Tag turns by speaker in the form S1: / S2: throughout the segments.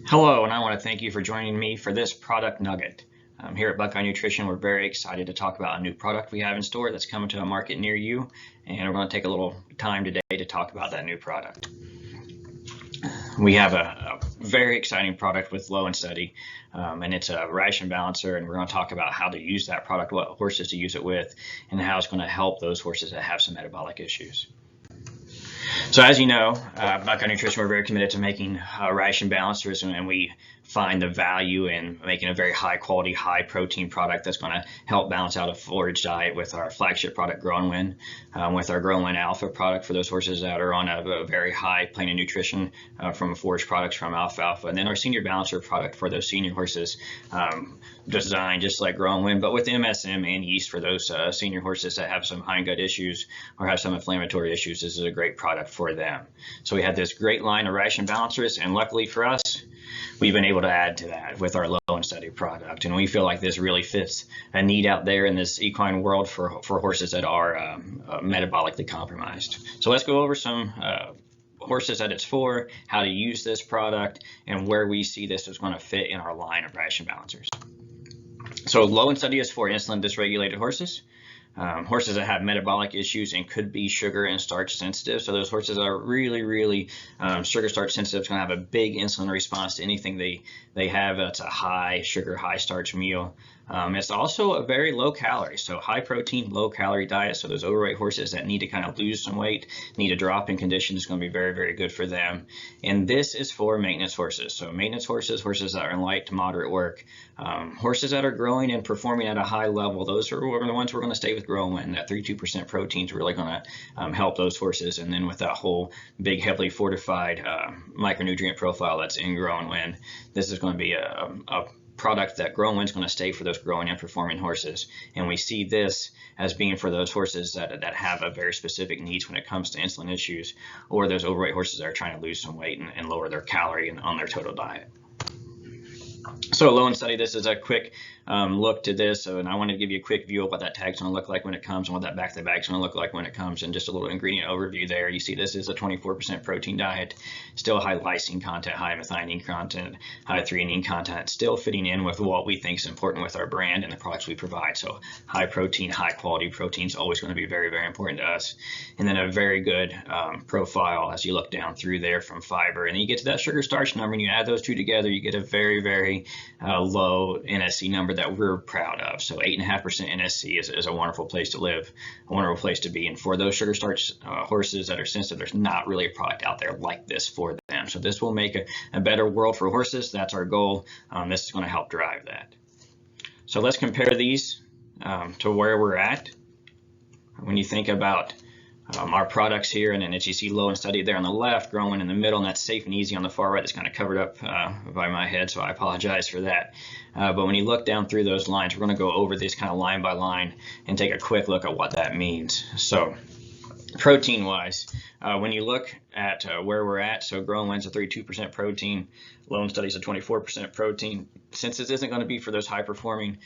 S1: Hello, and I want to thank you for joining me for this product nugget. Here at Buckeye Nutrition, we're very excited to talk about a new product we have in store that's coming to a market near you, and we're going to take a little time today to talk about that new product. We have a very exciting product with Low and Steady, and it's a ration balancer, and we're going to talk about how to use that product, what horses to use it with, and how it's going to help those horses that have some metabolic issues. So as you know, Buckeye Nutrition, we're very committed to making ration balancers, and we find the value in making a very high quality, high protein product that's going to help balance out a forage diet with our flagship product, Grow & Win, with our Grow & Win Alpha product for those horses that are on a very high plane of nutrition from forage products from alfalfa, and then our senior balancer product for those senior horses, designed just like Grow & Win, but with MSM and yeast for those senior horses that have some hindgut issues or have some inflammatory issues. This is a great product for them. So we have this great line of ration balancers, and luckily for us, we've been able to add to that with our Low and Steady product, and we feel like this really fits a need out there in this equine world for horses that are metabolically compromised. So let's go over some horses that it's for, how to use this product, and where we see this is going to fit in our line of ration balancers. So Low and Steady is for insulin dysregulated horses. Horses that have metabolic issues and could be sugar and starch sensitive. So those horses that are really sugar starch sensitive, it's going to have a big insulin response to anything they have that's a high sugar, high starch meal. It's also a very low calorie, so high protein, low calorie diet. So those overweight horses that need to kind of lose some weight, need a drop in condition, is going to be very good for them. And this is for maintenance horses. So maintenance horses, horses that are in light to moderate work, horses that are growing and performing at a high level. Those are the ones we're going to stay with Grow & Win. That 32% protein is really going to help those horses. And then with that whole big, heavily fortified micronutrient profile that's in Grow & Win, this is going to be a product that Grow & Win is going to stay for those growing and performing horses. And we see this as being for those horses that have a very specific needs when it comes to insulin issues, or those overweight horses that are trying to lose some weight and lower their calorie on their total diet. So Low and Steady, this is a quick look to this, and I want to give you a quick view of what that tag's going to look like when it comes and what that back of the bag's going to look like when it comes, and just a little ingredient overview there. You see this is a 24% protein diet, still high lysine content, high methionine content, high threonine content, still fitting in with what we think is important with our brand and the products we provide. So high protein, high quality protein is always going to be very important to us. And then a very good profile as you look down through there from fiber, and then you get to that sugar starch number, and you add those two together, you get a very low NSC number that we're proud of. So 8.5% NSC is a wonderful place to live, a wonderful place to be. And for those sugar starch horses that are sensitive, there's not really a product out there like this for them. So this will make a better world for horses. That's our goal. This is going to help drive that. So let's compare these to where we're at. When you think about our products here, and then as you see Low and Steady there on the left, Grow & Win in the middle, and that's Safe and Easy on the far right. It's kind of covered up by my head, so I apologize for that. But when you look down through those lines, we're going to go over this kind of line by line and take a quick look at what that means. So protein wise, when you look at where we're at, so Grow & Win's a 32% protein, Low and Steady's a 24% protein. Since this isn't going to be for those high performing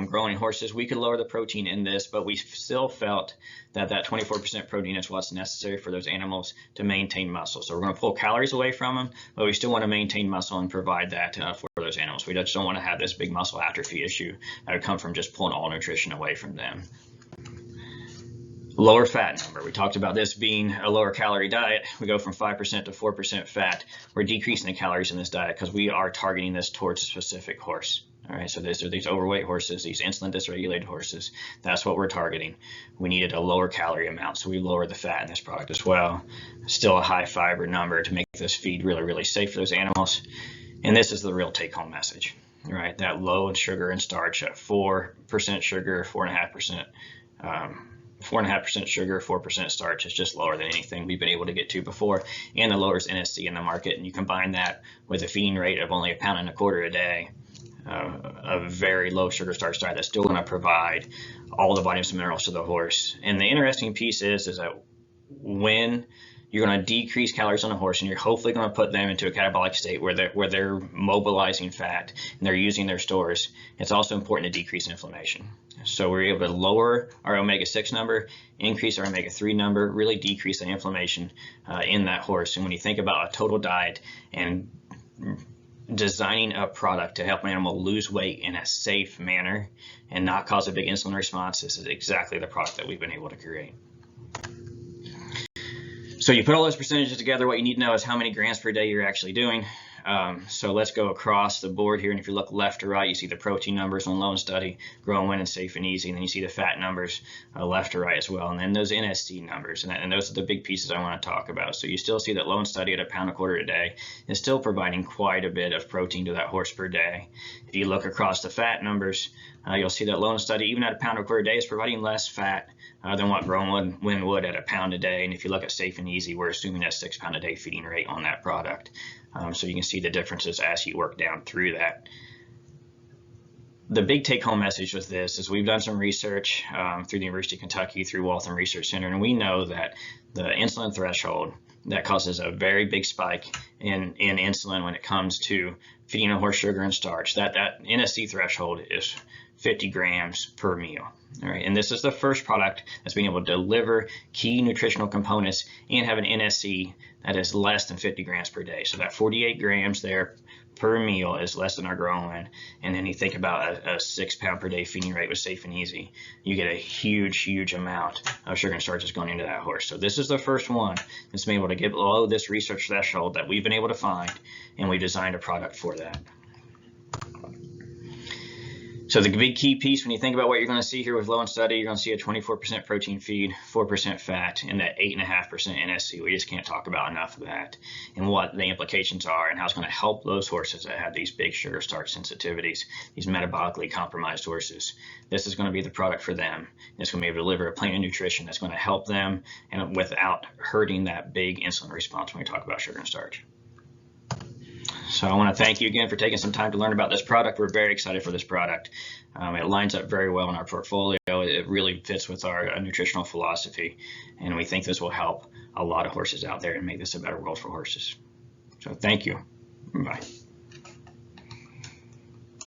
S1: growing horses, we could lower the protein in this, but we still felt that 24% protein is what's necessary for those animals to maintain muscle. So we're going to pull calories away from them, but we still want to maintain muscle and provide that for those animals. We just don't want to have this big muscle atrophy issue that would come from just pulling all nutrition away from them. Lower fat number. We talked about this being a lower calorie diet. We go from 5% to 4% fat. We're decreasing the calories in this diet because we are targeting this towards a specific horse. All right, so these are these overweight horses, these insulin dysregulated horses. That's what we're targeting. We needed a lower calorie amount, so we lowered the fat in this product as well. Still a high fiber number to make this feed really safe for those animals. And this is the real take-home message, right? That low in sugar and starch at 4% sugar, 4.5%. 4.5% sugar, 4% starch is just lower than anything we've been able to get to before, and the lowers NSC in the market. And you combine that with a feeding rate of only 1.25 pounds a day, a very low sugar starch diet that's still going to provide all the vitamins and minerals to the horse. And the interesting piece is that when you're going to decrease calories on a horse, and you're hopefully going to put them into a catabolic state where they're mobilizing fat and they're using their stores, it's also important to decrease inflammation. So we're able to lower our omega-6 number, increase our omega-3 number, really decrease the inflammation in that horse. And when you think about a total diet and designing a product to help an animal lose weight in a safe manner and not cause a big insulin response, this is exactly the product that we've been able to create. So you put all those percentages together, what you need to know is how many grams per day you're actually doing. So let's go across the board here, and if you look left to right, you see the protein numbers on Low and Steady, Grow and Win, and Safe and Easy, and then you see the fat numbers left to right as well, and then those NSC numbers, and those are the big pieces I want to talk about. So you still see that Low and Steady at 1.25 pounds a day is still providing quite a bit of protein to that horse per day. If you look across the fat numbers, you'll see that Low and Steady, even at 1.25 pounds a day, is providing less fat than what Grow and Win would at 1 pound a day. And if you look at Safe and Easy, we're assuming a 6 pound a day feeding rate on that product. So you can see the differences as you work down through that. The big take-home message with this is we've done some research through the University of Kentucky, through Waltham Research Center, and we know that the insulin threshold that causes a very big spike in insulin when it comes to feeding a horse sugar and starch. That NSC threshold is 50 grams per meal. All right, and this is the first product that's being able to deliver key nutritional components and have an NSC that is less than 50 grams per day. So that 48 grams there per meal is less than our Grow and Win. And then you think about a 6 pound per day feeding rate with Safe and Easy, you get a huge amount of sugar and starches going into that horse. So this is the first one that's been able to get below this research threshold that we've been able to find, and we designed a product for that. So the big key piece when you think about what you're going to see here with Low and Steady, you're going to see a 24% protein feed, 4% fat, and that 8.5% NSC. We just can't talk about enough of that and what the implications are and how it's going to help those horses that have these big sugar starch sensitivities, these metabolically compromised horses. This is going to be the product for them. It's going to be able to deliver a plan of nutrition that's going to help them and without hurting that big insulin response when we talk about sugar and starch. So I want to thank you again for taking some time to learn about this product. We're very excited for this product. It lines up very well in our portfolio. It really fits with our nutritional philosophy, and we think this will help a lot of horses out there and make this a better world for horses. So thank you. Bye.